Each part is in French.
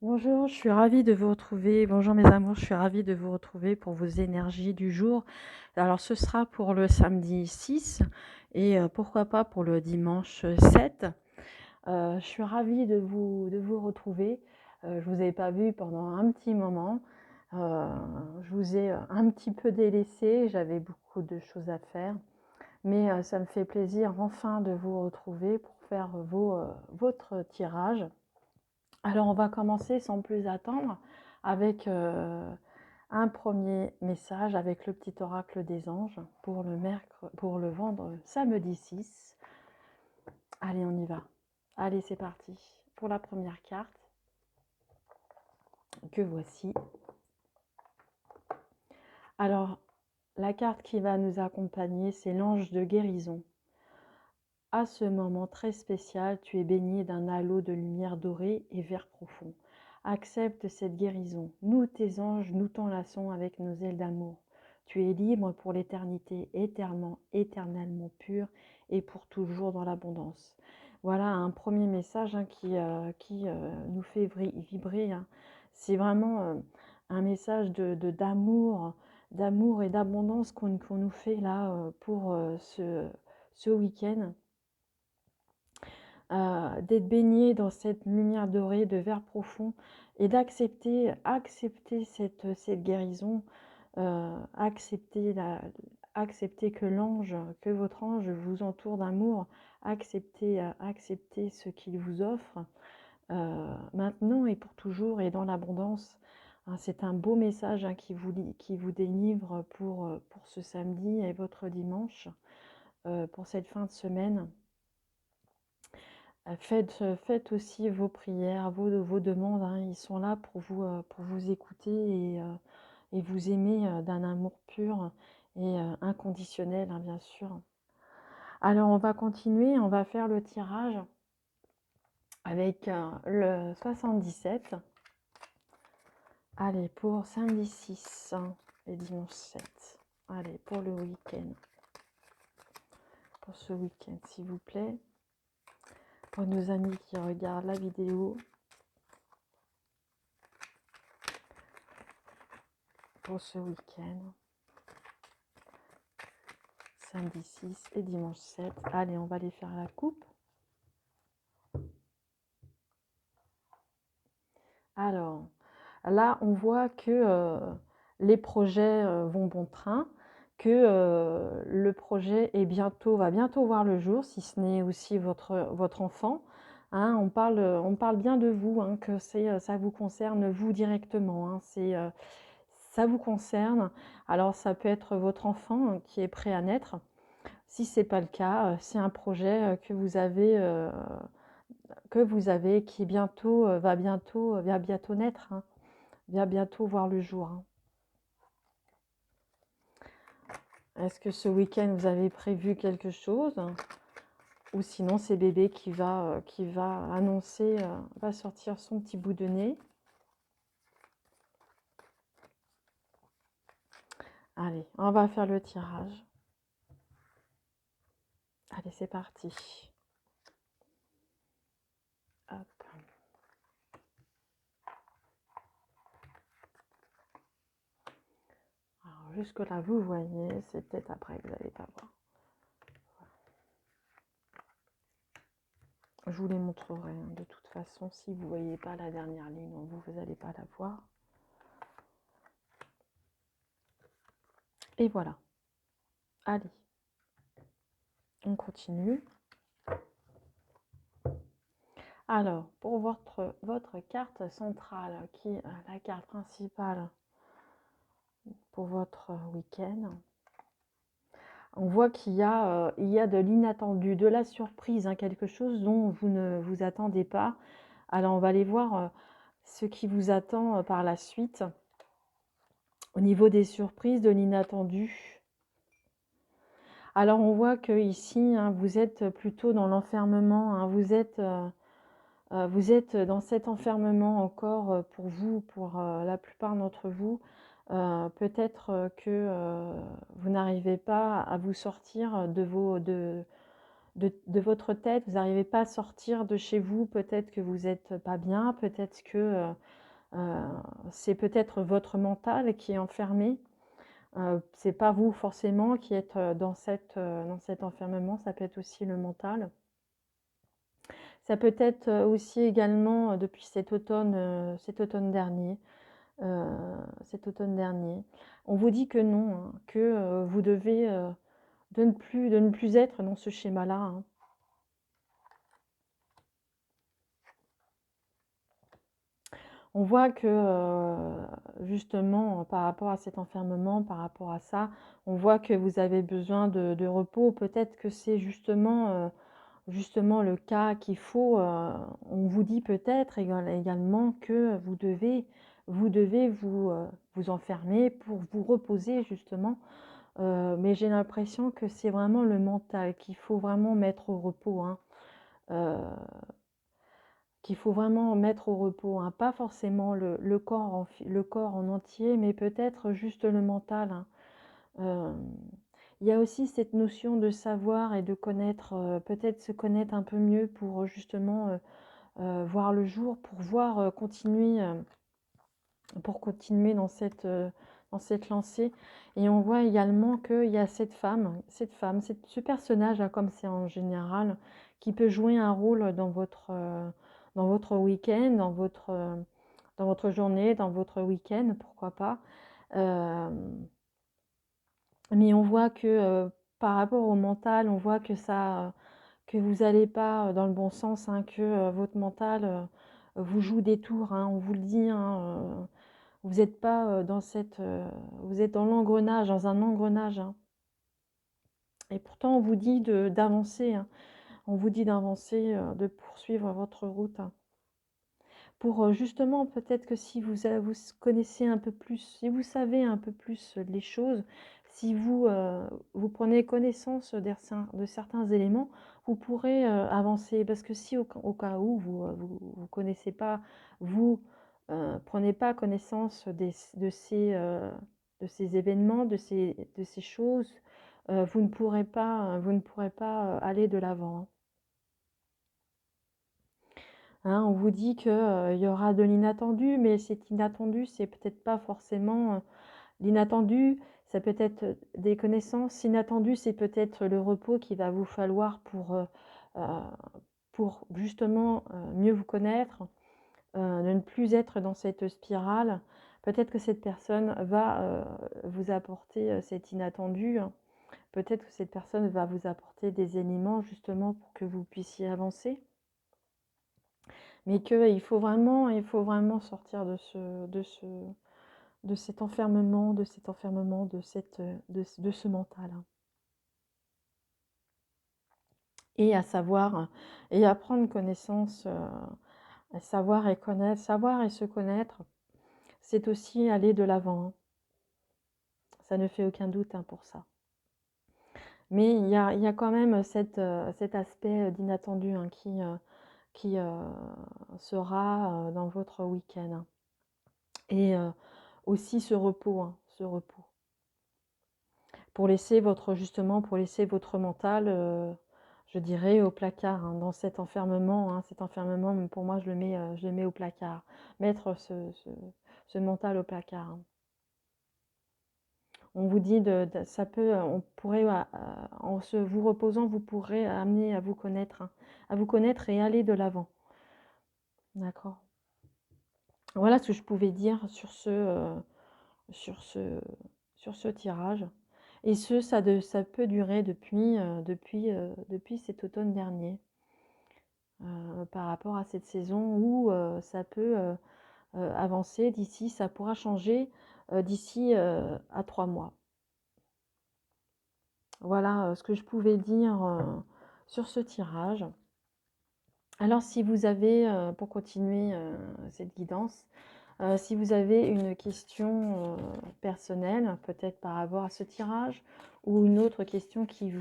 Bonjour, je suis ravie de vous retrouver. Bonjour mes amours, je suis ravie de vous retrouver pour vos énergies du jour. Alors ce sera pour le samedi 6 et pourquoi pas pour le dimanche 7. Je suis ravie de vous retrouver. Je vous avais pas vu pendant un petit moment. Euh, je vous ai un petit peu délaissé, j'avais beaucoup de choses à faire. Mais ça me fait plaisir enfin de vous retrouver pour faire votre tirage. Alors, on va commencer sans plus attendre avec un premier message avec le petit oracle des anges pour le vendre samedi 6. Allez, on y va. Allez, c'est parti. Pour la première carte, que voici. Alors, la carte qui va nous accompagner, c'est l'ange de guérison. À ce moment très spécial, tu es baigné d'un halo de lumière dorée et vert profond. Accepte cette guérison. Nous, tes anges, nous t'enlaçons avec nos ailes d'amour. Tu es libre pour l'éternité, éternellement pure et pour toujours dans l'abondance. Voilà un premier message qui nous fait vibrer. C'est vraiment un message d'amour et d'abondance qu'on nous fait là pour ce week-end. D'être baigné dans cette lumière dorée de vert profond et d'accepter cette guérison, accepter que votre ange vous entoure d'amour, accepter ce qu'il vous offre maintenant et pour toujours et dans l'abondance. C'est un beau message qui vous délivre pour ce samedi et votre dimanche, pour cette fin de semaine. Faites aussi vos prières, vos demandes, hein, ils sont là pour vous écouter et vous aimer d'un amour pur et inconditionnel, hein, bien sûr. Alors, on va continuer, on va faire le tirage avec le 77. Allez, pour samedi 6 et dimanche 7. Allez, pour le week-end. Pour ce week-end, s'il vous plaît. Pour nos amis qui regardent la vidéo. Pour ce week-end. Samedi 6 et dimanche 7. Allez, on va aller faire la coupe. Alors, là, on voit que les projets vont bon train, que le projet va bientôt voir le jour, si ce n'est aussi votre enfant. Hein, on parle bien de vous, hein, que ça vous concerne vous directement. Hein, ça vous concerne. Alors, ça peut être votre enfant qui est prêt à naître. Si ce n'est pas le cas, c'est un projet que vous avez qui va bientôt naître, hein, va bientôt voir le jour. Hein. Est-ce que ce week-end vous avez prévu quelque chose? Ou sinon c'est bébé qui va annoncer, va sortir son petit bout de nez. Allez, on va faire le tirage. Allez, c'est parti. Hop. Alors jusque là vous voyez, c'est peut-être après que vous n'allez pas voir. Je vous les montrerai hein, de toute façon. Si vous ne voyez pas la dernière ligne, vous n'allez pas la voir. Et voilà. Allez. On continue. Alors, pour votre carte centrale, qui est la carte principale pour votre week-end, on voit qu'il y a de l'inattendu, de la surprise, hein, quelque chose dont vous ne vous attendez pas. Alors, on va aller voir ce qui vous attend par la suite. Au niveau des surprises, de l'inattendu. Alors, on voit que ici, hein, vous êtes plutôt dans l'enfermement. Hein, vous êtes dans cet enfermement encore pour vous, pour la plupart d'entre vous. Peut-être que vous n'arrivez pas à vous sortir de votre tête, vous n'arrivez pas à sortir de chez vous, peut-être que vous n'êtes pas bien, peut-être que c'est peut-être votre mental qui est enfermé. C'est pas vous forcément qui êtes dans cet enfermement, ça peut être aussi le mental. Ça peut être aussi également depuis cet automne dernier. Cet automne dernier. On vous dit que non, hein, que vous devez de ne plus être dans ce schéma-là, hein. On voit que justement, par rapport à cet enfermement, par rapport à ça, on voit que vous avez besoin de repos. Peut-être que c'est justement le cas qu'il faut. On vous dit peut-être également que vous devez vous enfermer pour vous reposer justement. Mais j'ai l'impression que c'est vraiment le mental qu'il faut vraiment mettre au repos, hein. Euh, Qu'il faut vraiment mettre au repos, hein. Pas forcément le corps en entier, mais peut-être juste le mental, hein. Euh, il y a aussi cette notion de savoir et de connaître, peut-être se connaître un peu mieux pour justement voir le jour, pour continuer dans cette lancée. Et on voit également qu'il y a ce personnage, hein, comme c'est en général, qui peut jouer un rôle dans votre week-end, dans votre journée, dans votre week-end, pourquoi pas. Euh, mais on voit que par rapport au mental, on voit que vous n'allez pas dans le bon sens, hein, que votre mental vous joue des tours, hein, on vous le dit, hein, vous êtes pas vous êtes dans l'engrenage, dans un engrenage, hein. Et pourtant, on vous dit d'avancer, hein. On vous dit d'avancer, de poursuivre votre route, hein. Pour justement, peut-être que si vous connaissez un peu plus, si vous savez un peu plus les choses, si vous prenez connaissance de certains éléments, vous pourrez avancer. Parce que si au cas où vous connaissez pas, vous prenez pas connaissance de ces événements, de ces choses, vous ne pourrez pas aller de l'avant, hein. Hein, on vous dit qu'il y aura de l'inattendu, mais cet inattendu, c'est peut-être pas forcément l'inattendu, ça peut être des connaissances. Inattendu, c'est peut-être le repos qu'il va vous falloir euh, pour justement mieux vous connaître, de ne plus être dans cette spirale. Peut-être que cette personne va vous apporter cet inattendu, hein. Peut-être que cette personne va vous apporter des éléments justement pour que vous puissiez avancer. Mais qu'il il faut vraiment sortir de cet enfermement, de ce mental, hein. Et à savoir, et à prendre connaissance, à savoir et se connaître, c'est aussi aller de l'avant, hein. Ça ne fait aucun doute, hein, pour ça. Mais il y a quand même cet aspect d'inattendu, hein, qui sera dans votre week-end, hein. Et aussi ce repos, hein, ce repos. Pour laisser pour laisser votre mental, je dirais, au placard, hein, dans cet enfermement, pour moi, je le mets au placard. Mettre ce mental au placard, hein. On vous dit, on pourrait, vous reposant, vous pourrez amener à vous connaître, hein, à vous connaître et aller de l'avant. D'accord. Voilà ce que je pouvais dire sur ce, sur ce tirage. Et ça peut durer depuis cet automne dernier, par rapport à cette saison où ça peut avancer d'ici, ça pourra changer d'ici à 3 mois. Voilà ce que je pouvais dire sur ce tirage. Alors si vous avez, pour continuer cette guidance, si vous avez une question personnelle, peut-être par rapport à ce tirage, ou une autre question qui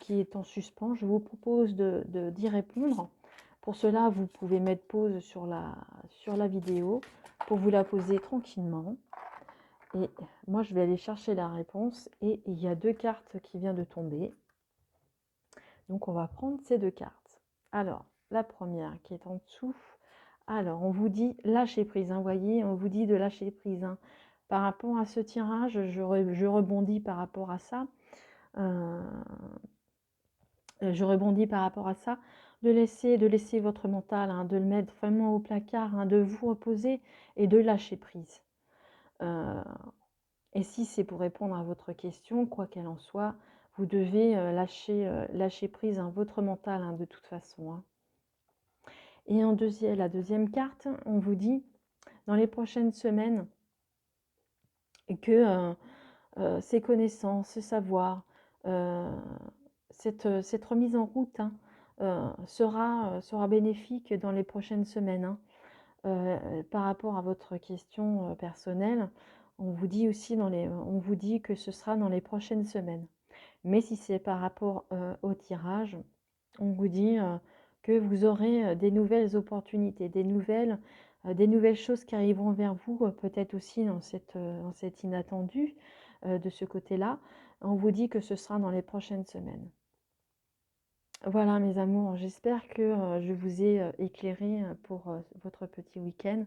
est en suspens, je vous propose d'y répondre. Pour cela, vous pouvez mettre pause sur la vidéo pour vous la poser tranquillement. Et moi, je vais aller chercher la réponse. Et il y a 2 cartes qui viennent de tomber. Donc on va prendre ces 2 cartes. Alors, la première qui est en dessous, alors on vous dit lâcher prise, hein, voyez, on vous dit de lâcher prise, hein. Par rapport à ce tirage, je rebondis par rapport à ça. Je rebondis par rapport à ça, de laisser votre mental, hein, de le mettre vraiment au placard, hein, de vous reposer et de lâcher prise. Et si c'est pour répondre à votre question, quoi qu'elle en soit, vous devez lâcher prise, hein, votre mental, hein, de toute façon, hein. Et la deuxième carte, on vous dit dans les prochaines semaines que ces connaissances, ce savoir, cette remise en route, hein, sera bénéfique dans les prochaines semaines, hein. Par rapport à votre question personnelle, on vous dit aussi on vous dit que ce sera dans les prochaines semaines. Mais si c'est par rapport au tirage, on vous dit que vous aurez des nouvelles opportunités, des nouvelles choses qui arriveront vers vous, peut-être aussi dans cet inattendu de ce côté-là. On vous dit que ce sera dans les prochaines semaines. Voilà mes amours, j'espère que je vous ai éclairé pour votre petit week-end.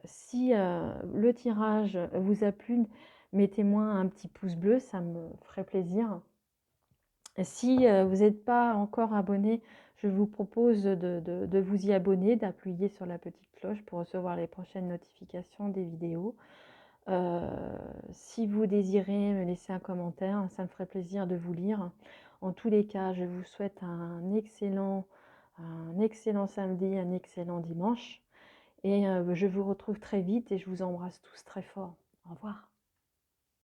Si le tirage vous a plu, mettez-moi un petit pouce bleu, ça me ferait plaisir. Si vous n'êtes pas encore abonné, je vous propose de vous y abonner, d'appuyer sur la petite cloche pour recevoir les prochaines notifications des vidéos. Si vous désirez me laisser un commentaire, ça me ferait plaisir de vous lire. En tous les cas, je vous souhaite un excellent samedi, un excellent dimanche. Et je vous retrouve très vite et je vous embrasse tous très fort. Au revoir.